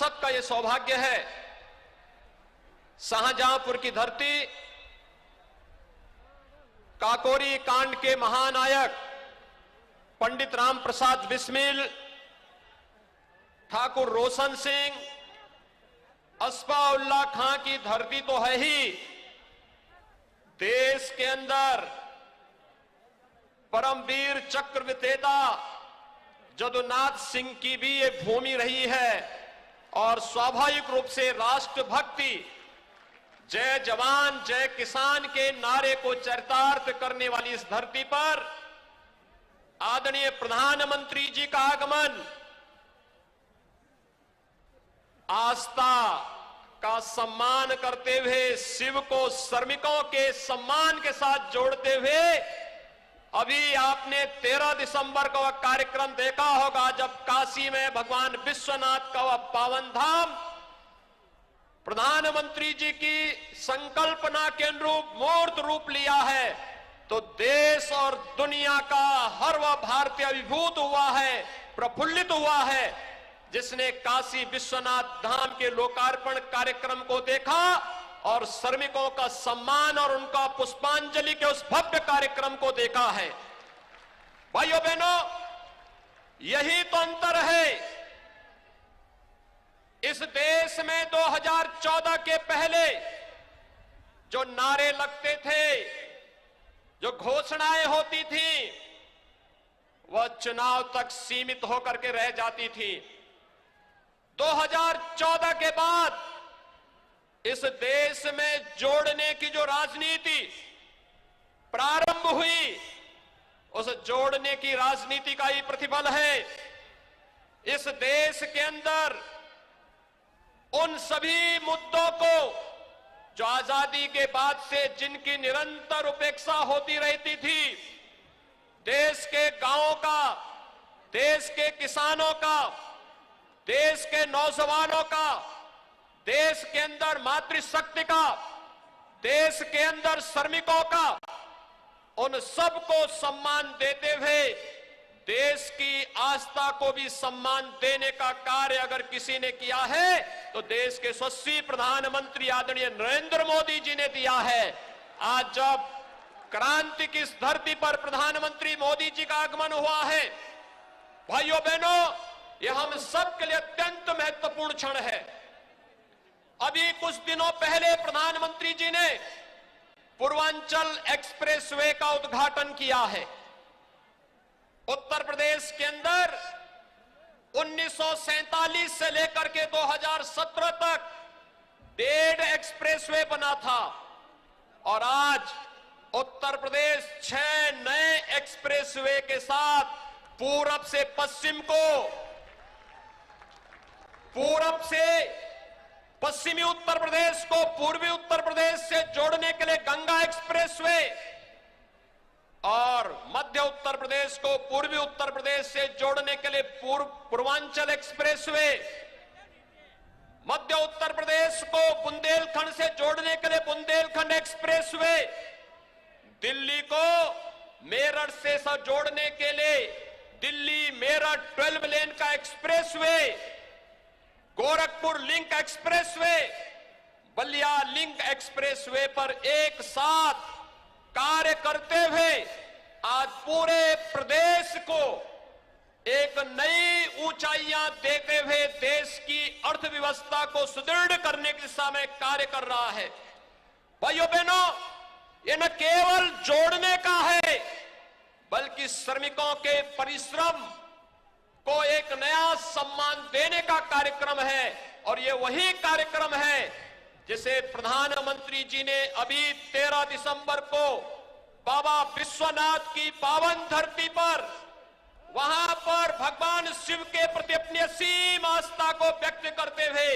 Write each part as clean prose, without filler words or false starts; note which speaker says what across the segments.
Speaker 1: सांसद का यह सौभाग्य है, शाहजहांपुर की धरती काकोरी कांड के महानायक पंडित राम प्रसाद बिस्मिल, ठाकुर रोशन सिंह, अस्फाउल्लाह खां की धरती तो है ही, देश के अंदर परमवीर चक्र विजेता जदुनाथ सिंह की भी ये भूमि रही है। और स्वाभाविक रूप से राष्ट्रभक्ति, जय जवान जय किसान के नारे को चरितार्थ करने वाली इस धरती पर आदरणीय प्रधानमंत्री जी का आगमन आस्था का सम्मान करते हुए, शिव को श्रमिकों के सम्मान के साथ जोड़ते हुए, अभी आपने 13 दिसंबर का वह कार्यक्रम देखा होगा जब काशी में भगवान विश्वनाथ का वह पावन धाम प्रधानमंत्री जी की संकल्पना के अनुरूप मूर्त रूप लिया है, तो देश और दुनिया का हर वह भारतीय अभिभूत हुआ है, प्रफुल्लित हुआ है, जिसने काशी विश्वनाथ धाम के लोकार्पण कार्यक्रम को देखा और श्रमिकों का सम्मान और उनका पुष्पांजलि के उस भव्य कार्यक्रम को देखा है। भाइयों बहनों, यही तो अंतर है। इस देश में 2014 के पहले जो नारे लगते थे, जो घोषणाएं होती थी, वह चुनाव तक सीमित होकर के रह जाती थी। 2014 के बाद इस देश में जोड़ने की जो राजनीति प्रारंभ हुई, उस जोड़ने की राजनीति का ही प्रतिफल है। इस देश के अंदर उन सभी मुद्दों को जो आजादी के बाद से जिनकी निरंतर उपेक्षा होती रहती थी, देश के गांवों का, देश के किसानों का, देश के नौजवानों का, देश के अंदर मातृशक्ति का, देश के अंदर श्रमिकों का, उन सबको सम्मान देते हुए देश की आस्था को भी सम्मान देने का कार्य अगर किसी ने किया है तो देश के यशस्वी प्रधानमंत्री आदरणीय नरेंद्र मोदी जी ने दिया है। आज जब क्रांति की इस धरती पर प्रधानमंत्री मोदी जी का आगमन हुआ है, भाइयों बहनों, यह हम सब के लिए अत्यंत महत्वपूर्ण क्षण है। अभी कुछ दिनों पहले प्रधानमंत्री जी ने पूर्वांचल एक्सप्रेसवे का उद्घाटन किया है। उत्तर प्रदेश के अंदर 1947 से लेकर के 2017 तक 1.5 एक्सप्रेसवे बना था और आज उत्तर प्रदेश 6 नए एक्सप्रेसवे के साथ पूरब से पश्चिम को, पूरब से पश्चिमी उत्तर प्रदेश को पूर्वी उत्तर प्रदेश से जोड़ने के लिए गंगा एक्सप्रेसवे और मध्य उत्तर प्रदेश को पूर्वी उत्तर प्रदेश से जोड़ने के लिए पूर्वांचल एक्सप्रेसवे, मध्य उत्तर प्रदेश को बुंदेलखंड से जोड़ने के लिए बुंदेलखंड एक्सप्रेसवे, दिल्ली को मेरठ से जोड़ने के लिए दिल्ली मेरठ 12 लेन का expressway, Gorakhpur link expressway, Ballia link expressway पर एक साथ कार्य करते हुए आज पूरे प्रदेश को एक नई ऊंचाइयां देते हुए देश की अर्थव्यवस्था को सुदृढ़ करने की दिशा में कार्य कर रहा है। भाइयों बहनों, ये न केवल जोड़ने का है बल्कि श्रमिकों के परिश्रम को एक नया सम्मान देने का कार्यक्रम है और ये वही कार्यक्रम है जिसे प्रधानमंत्री जी ने अभी 13 दिसंबर को बाबा विश्वनाथ की पावन धरती पर, वहां पर भगवान शिव के प्रति अपनी असीम आस्था को व्यक्त करते हुए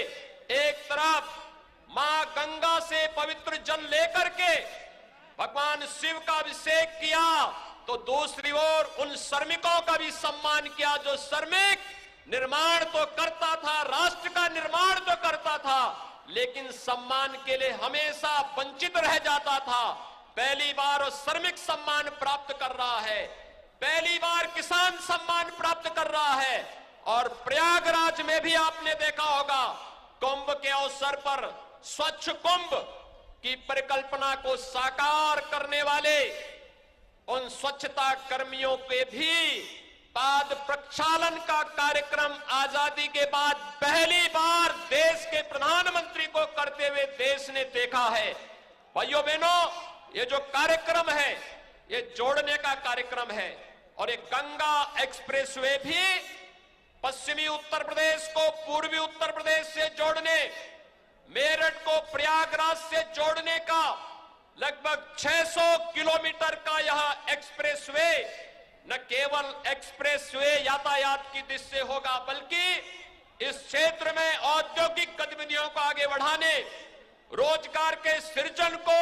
Speaker 1: एक तरफ मां गंगा से पवित्र जल लेकर के भगवान शिव का अभिषेक किया तो दूसरी ओर उन श्रमिकों का भी सम्मान किया जो श्रमिक निर्माण तो करता था, राष्ट्र का निर्माण तो करता था, लेकिन सम्मान के लिए हमेशा वंचित रह जाता था। पहली बार वो श्रमिक सम्मान प्राप्त कर रहा है, पहली बार किसान सम्मान प्राप्त कर रहा है और प्रयागराज में भी आपने देखा होगा, कुंभ के अवसर पर स्वच्छ कुंभ की परिकल्पना को साकार करने वाले उन स्वच्छता कर्मियों के भी पाद प्रक्षालन का कार्यक्रम आजादी के बाद पहली बार देश के प्रधानमंत्री को करते हुए देश ने देखा है। भाइयों बहनों, ये जो कार्यक्रम है ये जोड़ने का कार्यक्रम है और एक गंगा एक्सप्रेसवे भी पश्चिमी उत्तर प्रदेश को पूर्वी उत्तर प्रदेश से जोड़ने, मेरठ को प्रयागराज से जोड़ने का लगभग 600 किलोमीटर का यह एक्सप्रेसवे न केवल एक्सप्रेसवे यातायात की दृष्टि से होगा, बल्कि इस क्षेत्र में औद्योगिक गतिविधियों को आगे बढ़ाने, रोजगार के सृजन को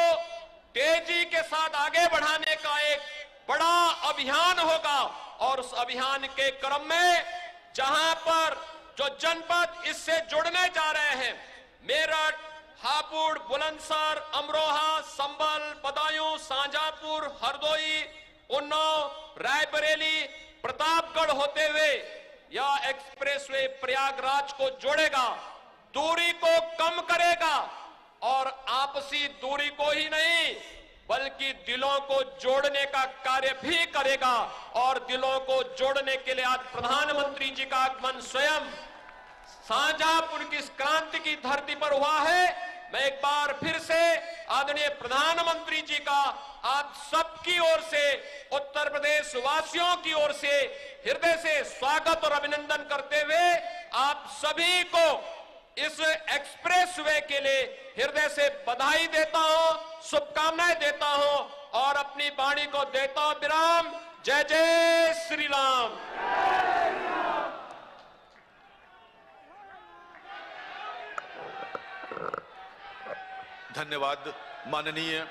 Speaker 1: तेजी के साथ आगे बढ़ाने का एक बड़ा अभियान होगा। और उस अभियान के क्रम में जहां पर जो जनपद इससे जुड़ने जा रहे हैं, मेरठ, हापुड़, बुलंदशहर, अमरोहा, संभल, बदायूं, शाहजहांपुर, हरदोई, उन्नाव, रायबरेली, प्रतापगढ़ होते हुए यह एक्सप्रेसवे प्रयागराज को जोड़ेगा, दूरी को कम करेगा और आपसी दूरी को ही नहीं बल्कि दिलों को जोड़ने का कार्य भी करेगा। और दिलों को जोड़ने के लिए आज प्रधानमंत्री जी का आगमन स्वयं शाहजहांपुर की इस क्रांति की धरती पर हुआ है। मैं एक बार फिर से आदरणीय प्रधानमंत्री जी का आप सबकी ओर से, उत्तर प्रदेश वासियों की ओर से हृदय से स्वागत और अभिनंदन करते हुए आप सभी को इस एक्सप्रेसवे के लिए हृदय से बधाई देता हूं, शुभकामनाएं देता हूं और अपनी वाणी को देता हूं विराम। जय जय श्री राम।
Speaker 2: धन्यवाद माननीय